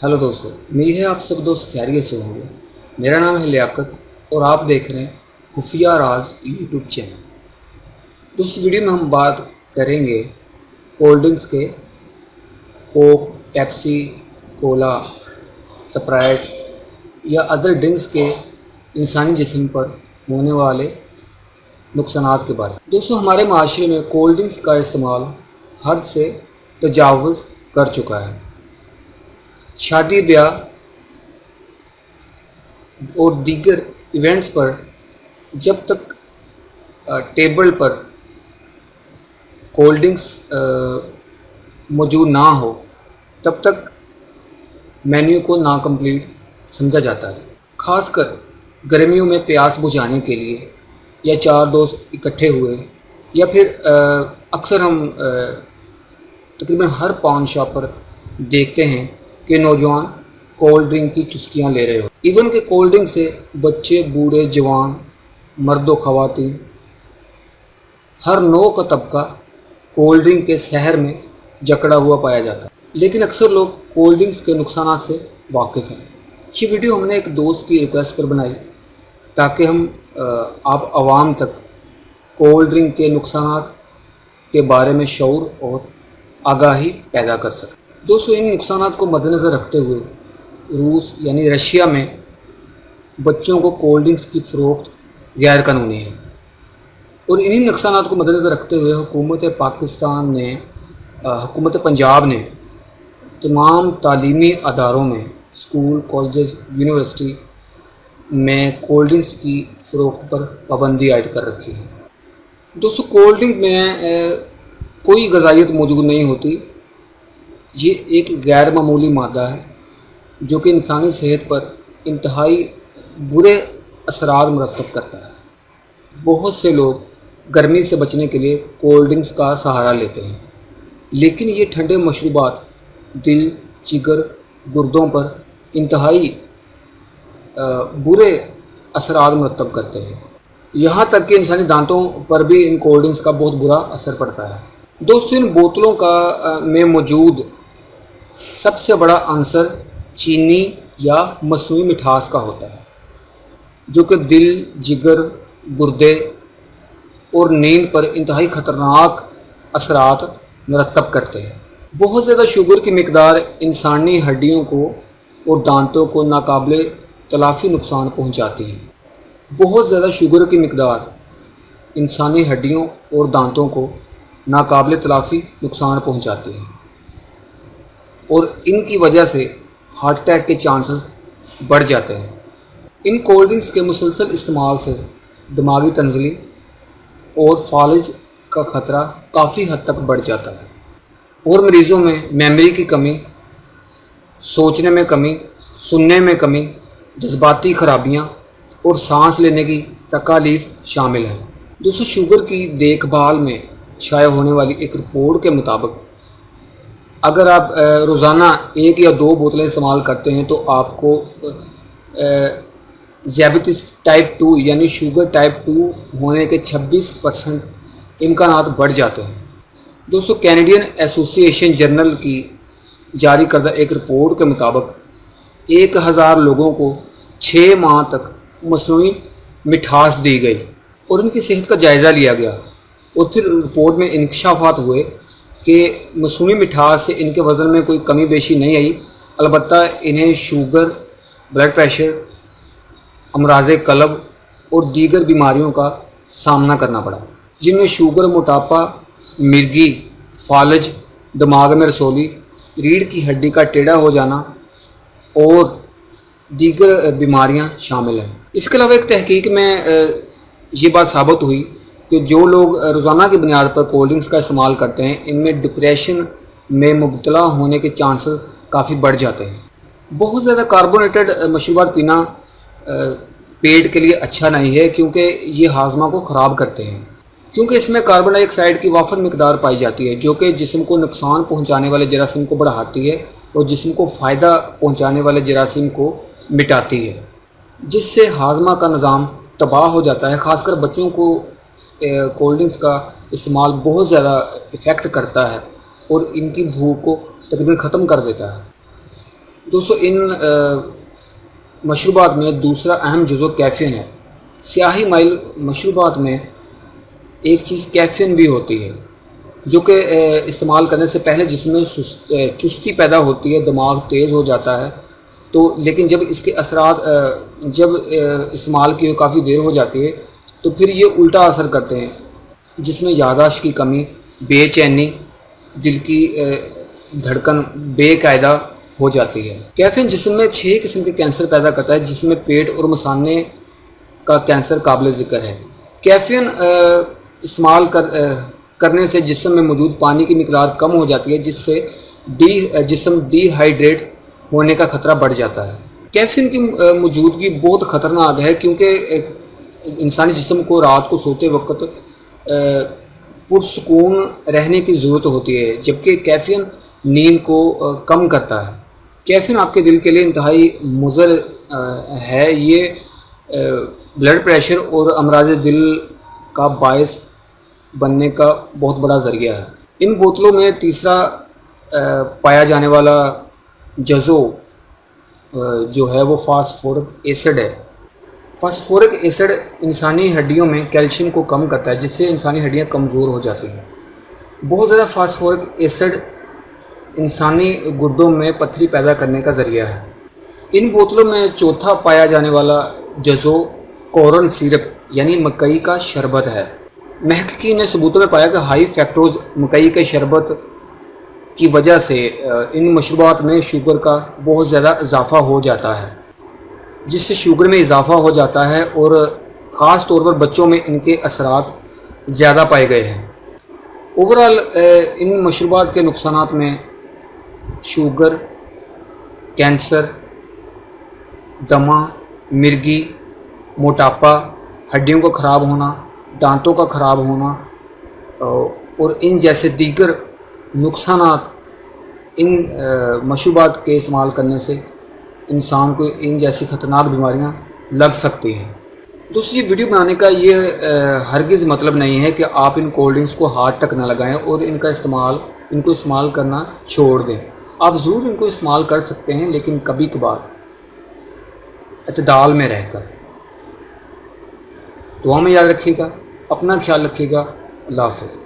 Hello दोस्तों, उम्मीद है आप सब दोस्त खैरियत से होंगे। मेरा नाम है लियाकत और आप देख रहे हैं खुफिया राज यूट्यूब चैनल। तो इस वीडियो में हम बात करेंगे कोल्ड ड्रिंक्स के, कोक, पेप्सी, कोला, स्प्राइट या अदर ड्रिंक्स के इंसानी जिस्म पर होने वाले नुकसानात के बारे में। दोस्तों, हमारे माशरे में कोल्ड ड्रिंक्स का इस्तेमाल हद से तजावुज़ कर चुका है। शादी ब्याह और दीगर इवेंट्स पर जब तक टेबल पर कोल्ड ड्रिंक्स मौजूद ना हो तब तक मेन्यू को नाकम्प्लीट समझा जाता है। ख़ासकर गर्मियों में प्यास बुझाने के लिए या चार दोस्त इकट्ठे हुए या फिर अक्सर हम तकरीबन हर पान शॉप पर देखते हैं कि नौजवान कोल्ड ड्रिंक की चुस्कियाँ ले रहे हो। इवन के कोल्ड ड्रिंक से बच्चे, बूढ़े, जवान, मर्द व ख़वातीन, हर नौ का तबका कोल्ड ड्रिंक के सहर में जकड़ा हुआ पाया जाता है। लेकिन अक्सर लोग कोल्ड ड्रिंक्स के नुकसानात से वाकिफ़ हैं। ये वीडियो हमने एक दोस्त की रिक्वेस्ट पर बनाई ताकि हम आप आवाम तक कोल्ड ड्रिंक के नुकसानात के बारे में शऊर और आगाही पैदा कर सकें। दोस्तों, इन नुकसानात को मद्देनज़र रखते हुए रूस यानी रशिया में बच्चों को कोल्ड ड्रिंक्स की फ़रोख्त गैर कानूनी है और इन्हीं नुकसानात को मद्देनज़र रखते हुए हुकूमत पाकिस्तान ने, हुकूमत पंजाब ने तमाम तालीमी अदारों में, स्कूल, कॉलेज, यूनिवर्सिटी में कोल्ड ड्रिंक्स की फ़रोख्त पर पाबंदी आयद कर रखी है। दोस्तों, कोल्ड ड्रिंक में कोई ग़िज़ाइयत मौजूद नहीं होती। ये एक गैर मामूली मादा है जो कि इंसानी सेहत पर इंतहाई बुरे असरात मुरतब करता है। बहुत से लोग गर्मी से बचने के लिए कोल्ड ड्रिंक्स का सहारा लेते हैं, लेकिन ये ठंडे मशरूबात दिल, जिगर, गुर्दों पर इंतहाई बुरे असरात मुरतब करते हैं। यहाँ तक कि इंसानी दांतों पर भी इन कोल्ड ड्रिंक्स का बहुत बुरा असर पड़ता है। दोस्तों, इन बोतलों का में मौजूद सबसे बड़ा अंसर चीनी या मसनूई मिठास का होता है, जो कि दिल, जिगर, गुर्दे और नींद पर इंतहाई ख़तरनाक असरात मुरतब करते हैं। बहुत ज़्यादा शुगर की मिकदार इंसानी हड्डियों को और दांतों को नाकाबिले तलाफ़ी नुकसान पहुंचाती है। बहुत ज़्यादा शुगर की मिकदार इंसानी हड्डियों और दांतों को नाकाबिले तलाफ़ी नुकसान पहुंचाती है और इनकी वजह से हार्ट अटैक के चांसेस बढ़ जाते हैं। इन कोल्ड ड्रिंक्स के मुसलसल इस्तेमाल से दिमागी तंजली और फालिज का ख़तरा काफ़ी हद तक बढ़ जाता है और मरीज़ों में मेमोरी की कमी, सोचने में कमी, सुनने में कमी, जज्बाती ख़राबियाँ और सांस लेने की तकालीफ शामिल हैं। दोस्तों, शुगर की देखभाल में शाया होने वाली एक रिपोर्ट के मुताबिक अगर आप रोज़ाना 1 या 2 बोतलें इस्तेमाल करते हैं तो आपको ज़ियाबतीस टाइप 2 यानी शुगर टाइप 2 होने के 26% इम्कानात बढ़ जाते हैं। दोस्तों, कैनेडियन एसोसिएशन जर्नल की जारी करदा एक रिपोर्ट के मुताबिक 1000 लोगों को 6 माह तक मसनूई मिठास दी गई और उनकी सेहत का जायज़ा लिया गया और फिर रिपोर्ट में इंकशाफात हुए कि मसनूई मिठास से इनके वज़न में कोई कमी बेशी नहीं आई, अलबत्ता इन्हें शुगर, ब्लड प्रेशर, अमराज़े कल्ब और दीगर बीमारियों का सामना करना पड़ा, जिनमें शुगर, मोटापा, मिर्गी, फालज, दिमाग में रसौली, रीढ़ की हड्डी का टेढ़ा हो जाना और दीगर बीमारियां शामिल हैं। इसके अलावा एक तहकीक में ये बात साबित हुई कि जो लोग रोज़ाना की बुनियाद पर कोल्ड ड्रिंक्स का इस्तेमाल करते हैं, इनमें डिप्रेशन में मुब्तला होने के चांसेस काफ़ी बढ़ जाते हैं। बहुत ज़्यादा कार्बोनेटेड मशरूबात पीना पेट के लिए अच्छा नहीं है क्योंकि ये हाजमा को ख़राब करते हैं, क्योंकि इसमें कार्बन डाइऑक्साइड की वाफर मिकदार पाई जाती है जो कि जिस्म को नुकसान पहुँचाने वाले जरासीम को बढ़ाती है और जिस्म को फ़ायदा पहुँचाने वाले जरासीम को मिटाती है, जिससे हाजमा का निज़ाम तबाह हो जाता है। ख़ासकर बच्चों को कोल्ड ड्रिंक्स का इस्तेमाल बहुत ज़्यादा इफ़ेक्ट करता है और इनकी भूख को तकरीबन ख़त्म कर देता है। دوستو ان مشروبات میں دوسرا اہم جزو کیفین ہے۔ سیاہی مائل مشروبات میں ایک چیز کیفین بھی ہوتی ہے جو کہ استعمال کرنے سے پہلے جسم میں چستی پیدا ہوتی ہے، دماغ تیز ہو جاتا ہے، تو لیکن جب اس کے اثرات جب استعمال کی کافی دیر ہو جاتی ہے تو پھر یہ الٹا اثر کرتے ہیں، جس میں یادداشت کی کمی، بے چینی، دل کی دھڑکن بے قاعدہ ہو جاتی ہے۔ کیفین جسم میں 6 قسم کے کینسر پیدا کرتا ہے، جس میں پیٹ اور مثانے کا کینسر قابل ذکر ہے۔ کیفین استعمال کرنے سے جسم میں موجود پانی کی مقدار کم ہو جاتی ہے، جس سے جسم ڈی ہائیڈریٹ ہونے کا خطرہ بڑھ جاتا ہے۔ کیفین کی موجودگی بہت خطرناک ہے کیونکہ انسانی جسم کو رات کو سوتے وقت پرسکون رہنے کی ضرورت ہوتی ہے، جبکہ کیفین نیند کو کم کرتا ہے۔ کیفین آپ کے دل کے لیے انتہائی مضر ہے، یہ بلڈ پریشر اور امراض دل کا باعث بننے کا بہت بڑا ذریعہ ہے۔ ان بوتلوں میں تیسرا پایا جانے والا جزو جو ہے وہ فاسفورک ایسڈ ہے۔ فاسفورک ایسڈ انسانی ہڈیوں میں کیلشیم کو کم کرتا ہے، جس سے انسانی ہڈیاں کمزور ہو جاتی ہیں۔ بہت زیادہ فاسفورک ایسڈ انسانی گردوں میں پتھری پیدا کرنے کا ذریعہ ہے۔ ان بوتلوں میں چوتھا پایا جانے والا جزو کورن سیرپ یعنی مکئی کا شربت ہے۔ محققین نے ثبوتوں میں پایا کہ ہائی فیکٹوز مکئی کے شربت کی وجہ سے ان مشروبات میں شوگر کا بہت زیادہ اضافہ ہو جاتا ہے، جس سے شوگر میں اضافہ ہو جاتا ہے اور خاص طور پر بچوں میں ان کے اثرات زیادہ پائے گئے ہیں۔ اوورآل ان مشروبات کے نقصانات میں شوگر، کینسر، دمہ، مرگی، موٹاپا، ہڈیوں کا خراب ہونا، دانتوں کا خراب ہونا اور ان جیسے دیگر نقصانات ان مشروبات کے استعمال کرنے سے انسان کو ان جیسی خطرناک بیماریاں لگ سکتی ہیں۔ دوستو یہ ویڈیو بنانے کا یہ ہرگز مطلب نہیں ہے کہ آپ ان کولڈ ڈرنکس کو ہاتھ تک نہ لگائیں اور ان کو استعمال کرنا چھوڑ دیں۔ آپ ضرور ان کو استعمال کر سکتے ہیں، لیکن کبھی کبھار اعتدال میں رہ کر۔ دعا میں یاد رکھیے گا، اپنا خیال رکھیے گا۔ اللہ حافظ۔